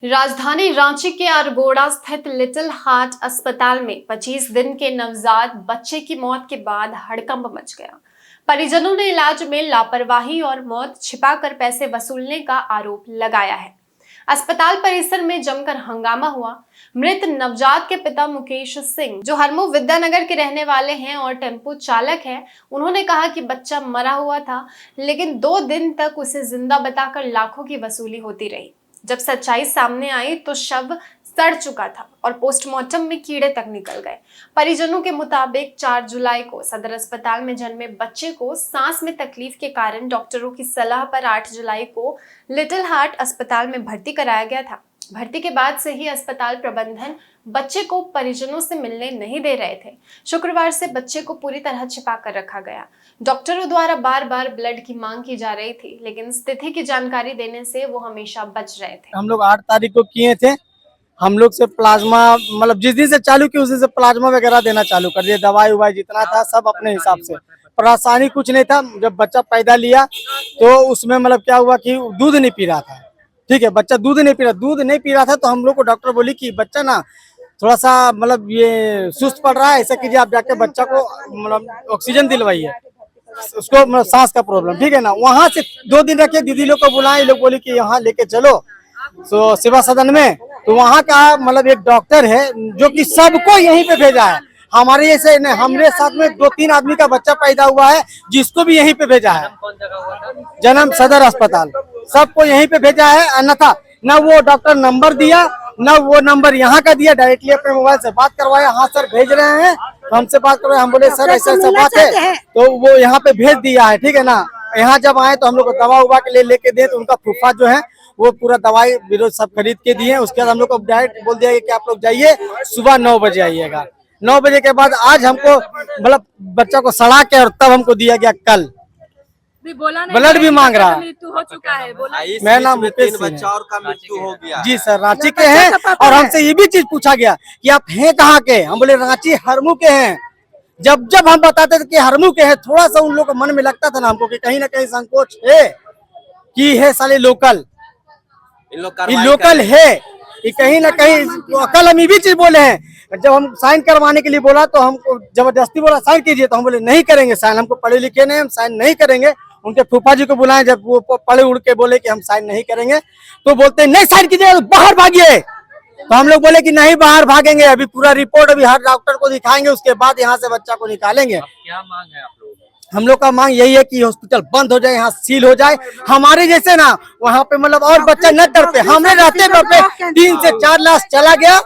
राजधानी रांची के अरगोड़ा स्थित लिटिल हार्ट अस्पताल में 25 दिन के नवजात बच्चे की मौत के बाद हड़कंप मच गया। परिजनों ने इलाज में लापरवाही और मौत छिपाकर पैसे वसूलने का आरोप लगाया है। अस्पताल परिसर में जमकर हंगामा हुआ। मृत नवजात के पिता मुकेश सिंह, जो हरमू विद्यानगर के रहने वाले हैं और टेम्पो चालक है, उन्होंने कहा कि बच्चा मरा हुआ था, लेकिन 2 दिन तक उसे जिंदा बताकर लाखों की वसूली होती रही। जब सच्चाई सामने आई तो शव सड़ चुका था और पोस्टमार्टम में कीड़े तक निकल गए। परिजनों के मुताबिक 4 जुलाई को सदर अस्पताल में जन्मे बच्चे को सांस में तकलीफ के कारण डॉक्टरों की सलाह पर 8 जुलाई को लिटिल हार्ट अस्पताल में भर्ती कराया गया था। भर्ती के बाद से ही अस्पताल प्रबंधन बच्चे को परिजनों से मिलने नहीं दे रहे थे। शुक्रवार से बच्चे को पूरी तरह छिपा कर रखा गया। डॉक्टरों द्वारा बार बार ब्लड की मांग की जा रही थी, लेकिन स्थिति की जानकारी देने से वो हमेशा बच रहे थे। हम लोग 8 तारीख को किए थे। हम लोग से प्लाज्मा मतलब जिस दिन से चालू किया उस दिन से प्लाज्मा वगैरह देना चालू कर दिया। दवाई उवाई जितना था सब अपने हिसाब से, परेशानी कुछ नहीं था। जब बच्चा पैदा लिया तो उसमें मतलब क्या हुआ कि दूध नहीं पी रहा था। ठीक है, बच्चा दूध नहीं पी रहा था तो हम लोग को डॉक्टर बोली कि बच्चा ना थोड़ा सा मतलब ये सुस्त पड़ रहा है, ऐसा कीजिए आप जाके बच्चा को मतलब ऑक्सीजन दिलवाइए, उसको मतलब सांस का प्रॉब्लम। ठीक है ना, वहाँ से 2 दिन रखे, दीदी लोग को बुलाए, लोग बोले कि यहाँ लेके चलो तो सेवा सदन में। तो वहाँ का मतलब एक डॉक्टर है जो कि सबको यहीं पे भेजा है। हमारे जैसे हमारे साथ में 2-3 आदमी का बच्चा पैदा हुआ है जिसको भी यहीं पे भेजा है। जन्म सदर अस्पताल, सबको यहीं पे भेजा है। अन्यथा न वो डॉक्टर नंबर दिया, न वो नंबर यहाँ का दिया, डायरेक्टली अपने मोबाइल से बात करवाया। हाँ सर भेज रहे हैं, हमसे बात करवाए। हम बोले सर ऐसा ऐसा बात है, तो वो यहाँ पे भेज दिया है। ठीक है ना, यहाँ जब आए तो हम लोग को दवा उवा के लिए लेके दिए, तो उनका फूफा जो है वो पूरा दवाई विरोध सब खरीद के दिए। उसके बाद हम लोग को डायरेक्ट बोल दिया कि आप लोग जाइए, सुबह 9 बजे आइएगा। 9 बजे के बाद आज हमको मतलब बच्चा को सड़ा के और तब हमको दिया गया कल। ब्लड भी मांग रहा है। मृत्यु हो चुका है। मेरा नाम मुकेश सिंह बच्चा और का मृत्यु हो गया। जी सर, रांची के हैं। और हमसे ये भी चीज पूछा गया कि आप हैं कहाँ के, हम बोले रांची हरमू के हैं। जब हम बताते थे कि हरमू के हैं, थोड़ा सा उन लोग को मन में लगता था ना हमको कि कहीं ना कहीं संकोच है कि है साले लोकल, ये लोकल है, ये कहीं ना कहीं। कल हम ये भी चीज बोले हैं, जब हम साइन करवाने के लिए बोला तो हमको जबरदस्ती बोला साइन कीजिए, तो हम बोले नहीं करेंगे साइन, हमको पढ़े लिखे नहीं, हम साइन नहीं करेंगे। उनके फूफा जी को बुलाए, जब वो पढ़े उड़ के बोले कि हम साइन नहीं करेंगे, तो बोलते नहीं साइन कीजिए, बाहर भागिए। तो हम लोग बोले कि नहीं बाहर भागेंगे, अभी पूरा रिपोर्ट अभी हर डॉक्टर को दिखाएंगे, उसके बाद यहाँ से बच्चा को निकालेंगे। क्या मांग है आप लोगों की? हम लोग का मांग यही है कि हॉस्पिटल बंद हो जाए, यहाँ सील हो जाए। हमारे जैसे ना वहाँ पे मतलब और बच्चा न डरते, हमने रहते पे 3 से 4 लाश चला गया,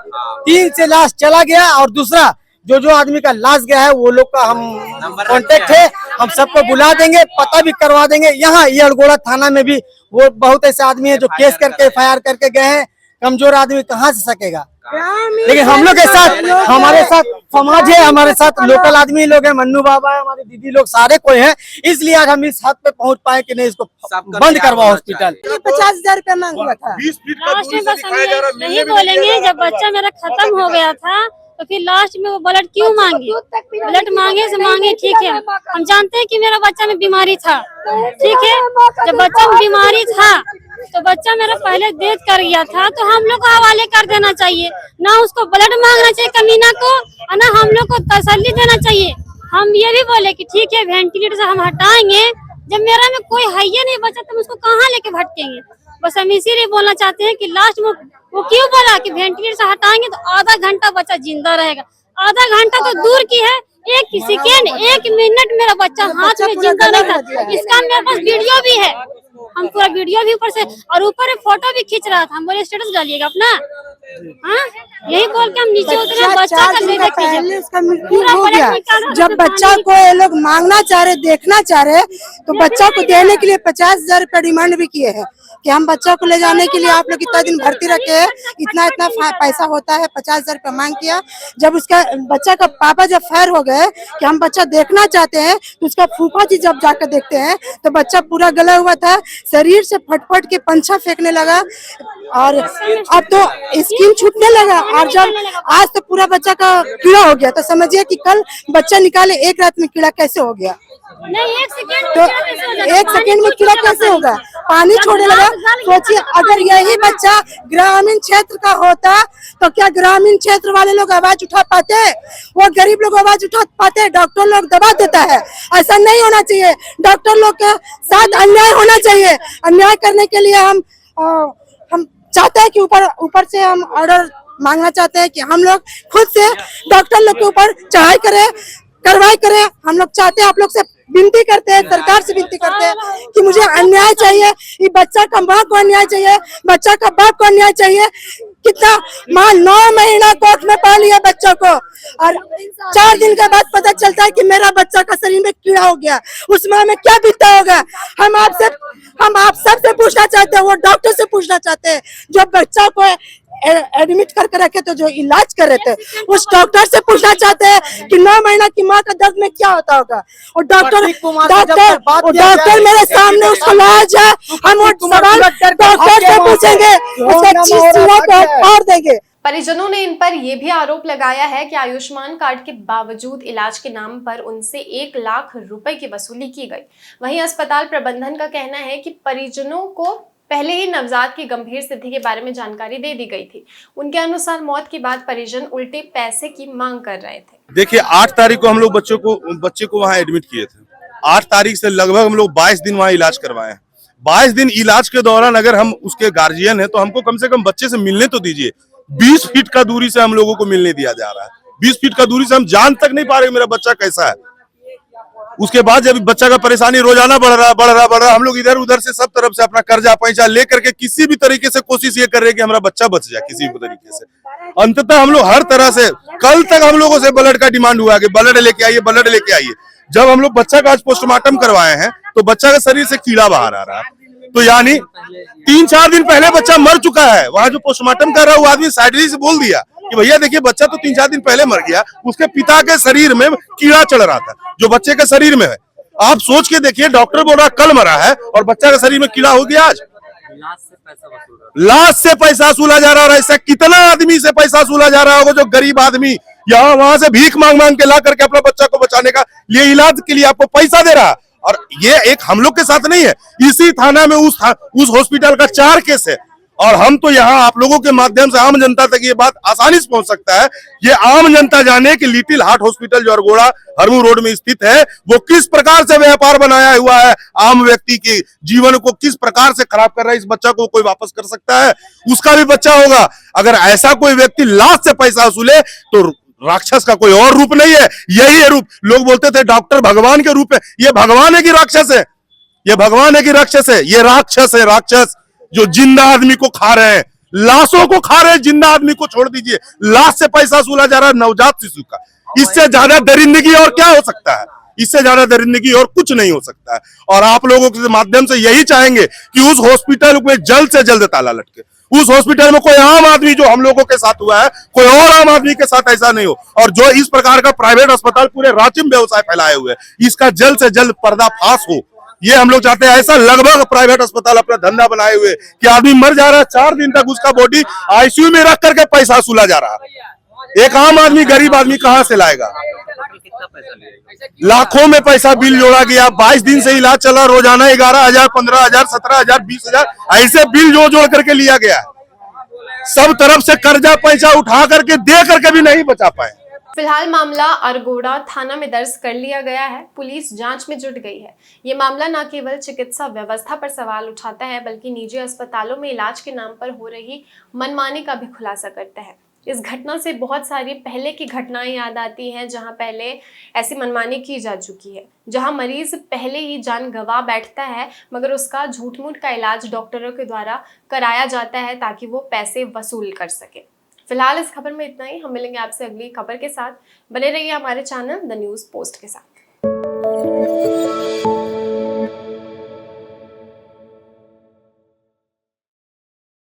3 से लाश चला गया। और दूसरा जो आदमी का लाश गया है वो लोग का हम कांटेक्ट है, हम सबको बुला देंगे, पता भी करवा देंगे। यहाँ ये अरगोड़ा थाना में भी वो बहुत ऐसे आदमी है जो केस करके FIR करके गए हैं। कमजोर आदमी कहाँ से सकेगा, लेकिन हम लोग के साथ हमारे साथ समाज है, हमारे साथ लोकल आदमी लोग हैं, मन्नू बाबा है, हमारे दीदी लोग सारे कोई हैं। इसलिए आज हम इस हद पे पहुंच पाए कि नहीं इसको बंद करवाओ हॉस्पिटल। 50,000 रुपया मांग हुआ था। लास्ट में बस हम यही बोलेंगे, जब बच्चा मेरा खत्म हो गया था तो फिर लास्ट में वो ब्लड क्यों मांगे? ब्लड मांगे से मांगे, ठीक है, हम जानते हैं कि मेरा बच्चा में बीमारी था, ठीक है। जब बच्चा में बीमारी था तो बच्चा मेरा पहले डेथ कर गया था, तो हम लोग को हवाले कर देना चाहिए, ना उसको ब्लड मांगना चाहिए कमीना को, और ना हम लोग को तसल्ली देना चाहिए। हम ये भी बोले कि ठीक है वेंटिलेटर से हम हटाएंगे, जब मेरा में कोई है ही नहीं बचा तो उसको कहाँ लेके भटकेंगे। बस हम इसीलिए बोलना चाहते हैं कि लास्ट में वो क्यों बोला कि वेंटिलेटर से हटाएंगे तो आधा घंटा बच्चा जिंदा रहेगा। आधा घंटा तो दूर की है, 1 सेकेंड 1 मिनट मेरा बच्चा हाथ में जिंदा नहीं था। इसका मेरे पास वीडियो भी है, हम पूरा वीडियो भी ऊपर से और ऊपर फोटो भी खींच रहा था। हम बोले स्टेटस डालिएगा अपना, हाँ यही बोल के हम नीचे उतरे। बच्चा का पहले उसका मृत्यु हो गया। जब बच्चा को ये लोग मांगना चाह रहे, देखना चाह रहे, तो बच्चा को देने के लिए 50,000 रुपया डिमांड भी किए हैं कि हम बच्चा को ले जाने के लिए आप लोग इतना दिन भर्ती रखे हैं, इतना पैसा होता है। 50,000 रुपया मांग किया। जब उसका बच्चा का पापा जब फायर हो गए कि हम बच्चा देखना चाहते हैं, तो उसका फूफा जी जब जाकर देखते हैं तो बच्चा पूरा गला हुआ था, शरीर से फटफट के पंछा फेंकने लगा और अब तो स्किन छूटने लगा। और जब आज तो पूरा बच्चा का कीड़ा हो गया, तो समझिए कि कल बच्चा निकाले 1 रात में कीड़ा कैसे हो गया। नहीं, 1 सेकेंड तो 1 सेकेंड में कीड़ा कैसे होगा। पानी छोड़ने लगा। सोचिए अगर यही बच्चा ग्रामीण क्षेत्र का होता तो क्या ग्रामीण क्षेत्र वाले लोग आवाज उठा पाते? वो गरीब लोग आवाज उठा पाते? डॉक्टर लोग दबा देता है। ऐसा नहीं होना चाहिए। डॉक्टर लोग के साथ अन्याय होना चाहिए। अन्याय करने के लिए हम चाहते हैं कि ऊपर से हम ऑर्डर मांगना चाहते हैं कि हम लोग खुद से डॉक्टर लोग के ऊपर चढ़ाई करें, कार्रवाई करें। हम लोग चाहते हैं, आप लोग से विनती करते हैं, सरकार से विनती करते हैं कि मुझे अन्याय चाहिए। ये बच्चा का माँ को अन्याय चाहिए, बच्चा का बाप को अन्याय चाहिए। कितना माँ 9 महीना कोख में पाल लिया बच्चा को और 4 दिन के बाद पता चलता है कि मेरा बच्चा का शरीर में कीड़ा हो गया। उस माँ में क्या बीतता होगा? हम आप सबसे पूछना चाहते हैं, वो डॉक्टर से पूछना चाहते हैं जो बच्चा को एडमिट करके रखे थे, जो इलाज कर रहे थे, उस डॉक्टर से पूछना चाहते हैं कि 9 महीना की माँ का दर्द में क्या होता होगा। और डॉक्टर मेरे सामने उसका इलाज है। हम वो सवाल डॉक्टर से पूछेंगे, उसका और देंगे। परिजनों ने इन पर यह भी आरोप लगाया है कि आयुष्मान कार्ड के बावजूद इलाज के नाम पर उनसे 1 लाख रुपए की वसूली की गई। वहीं अस्पताल प्रबंधन का कहना है कि परिजनों को पहले ही नवजात की गंभीर स्थिति के बारे में जानकारी दे दी गई थी। उनके अनुसार मौत के बाद परिजन उल्टे पैसे की मांग कर रहे थे। देखिए 8 तारीख को हम लोग बच्चे को वहाँ एडमिट किए थे। 8 तारीख से लगभग हम लोग 22 दिन वहाँ इलाज करवाए हैं। 22 दिन इलाज के दौरान अगर हम उसके गार्जियन हैं तो हमको कम से कम बच्चे से मिलने तो दीजिए। 20 फीट का दूरी से हम लोगों को मिलने दिया जा रहा है। 20 फीट का दूरी से हम जान तक नहीं पा रहे मेरा बच्चा कैसा है। उसके बाद जब बच्चा का परेशानी रोजाना बढ़ रहा, हम लोग इधर उधर से सब तरफ से अपना कर्जा पैसा लेकर के किसी भी तरीके से कोशिश ये कर रहे हैं कि हमारा बच्चा बच जाए किसी भी तरीके से। अंततः हम लोग हर तरह से, कल तक हम लोगों से ब्लड का डिमांड हुआ कि ब्लड लेके आइए, ब्लड लेके आइए। जब हम लोग बच्चा का आज पोस्टमार्टम करवाए हैं तो बच्चा का शरीर से कीड़ा बाहर आ रहा है। तो यानी 3-4 दिन पहले बच्चा मर चुका है। वहां जो पोस्टमार्टम कर रहा है वो आदमी साइडली से बोल दिया कि भैया देखिए बच्चा तो 3-4 दिन पहले मर गया, उसके पिता के शरीर में कीड़ा चढ़ रहा था जो बच्चे के शरीर में है। आप सोच के देखिए, डॉक्टर बोल रहा कल मरा है और बच्चा के शरीर में कीड़ा हो गया आज। लाश से पैसा वसूला जा रहा है। ऐसा कितना आदमी से पैसा वसूला जा रहा होगा जो गरीब आदमी यहाँ वहां से भीख मांग मांग के ला करके अपना बच्चा को बचाने का लिए इलाज के लिए आपको पैसा दे रहा है। और ये एक हम लोग के साथ नहीं है, इसी थाना में उस हॉस्पिटल का 4 केस है। और हम तो यहाँ आप लोगों के माध्यम से आम जनता तक ये बात आसानी से पहुंच सकता है। ये आम जनता जाने कि लिटिल हार्ट हॉस्पिटल जो अरगोड़ा हरमू रोड में स्थित है वो किस प्रकार से व्यापार बनाया हुआ है, आम व्यक्ति के जीवन को किस प्रकार से खराब कर रहा है। इस बच्चा को कोई वापस कर सकता है? उसका भी बच्चा होगा। अगर ऐसा कोई व्यक्ति लाश से पैसा वसूले तो राक्षस का कोई और रूप नहीं है, यही है रूप। लोग बोलते थे डॉक्टर भगवान के रूप है। ये भगवान है कि राक्षस है? ये भगवान है कि राक्षस है? ये राक्षस है, राक्षस जो जिंदा आदमी को खा रहे हैं, लाशों को खा रहे हैं। जिंदा आदमी को छोड़ दीजिए, लाश से पैसा वसूला जा रहा है नवजात शिशु का। इससे ज्यादा दरिंदगी और क्या हो सकता है? इससे ज्यादा दरिंदगी और कुछ नहीं हो सकता है। और आप लोगों के माध्यम से यही चाहेंगे कि उस हॉस्पिटल में जल्द से जल्द ताला लटके। उस हॉस्पिटल में कोई आम आदमी जो हम लोगों के साथ हुआ है, कोई और आम आदमी के साथ ऐसा नहीं हो। और जो इस प्रकार का प्राइवेट अस्पताल पूरे राज्य में व्यवसाय फैलाए हुए, इसका जल्द से जल्द पर्दाफाश हो, ये हम लोग चाहते हैं। ऐसा लगभग प्राइवेट अस्पताल अपना धंधा बनाए हुए कि आदमी मर जा रहा है, 4 दिन तक उसका बॉडी आईसीयू में रख करके पैसा वसूला जा रहा है। एक आम आदमी, गरीब आदमी कहां से लाएगा? लाखों में पैसा बिल जोड़ा गया। 22 दिन से इलाज चला, रोजाना 11,000, 15,000, 17,000, 20,000 ऐसे बिल जोड़ करके लिया गया। सब तरफ से कर्जा पैसा उठा करके दे करके भी नहीं बचा पाए। फिलहाल मामला अरगोड़ा थाना में दर्ज कर लिया गया है। पुलिस जांच में जुट गई है। ये मामला न केवल चिकित्सा व्यवस्था पर सवाल उठाता है बल्कि निजी अस्पतालों में इलाज के नाम पर हो रही मनमानी का भी खुलासा करता है। इस घटना से बहुत सारी पहले की घटनाएं याद आती हैं जहां पहले ऐसी मनमानी की जा चुकी है, जहां मरीज पहले ही जान गंवा बैठता है मगर उसका झूठ मूठ का इलाज डॉक्टरों के द्वारा कराया जाता है ताकि वो पैसे वसूल कर सके। फिलहाल इस खबर में इतना ही। हम मिलेंगे आपसे अगली खबर के साथ। बने रहिए हमारे चैनल द न्यूज़ पोस्ट के साथ।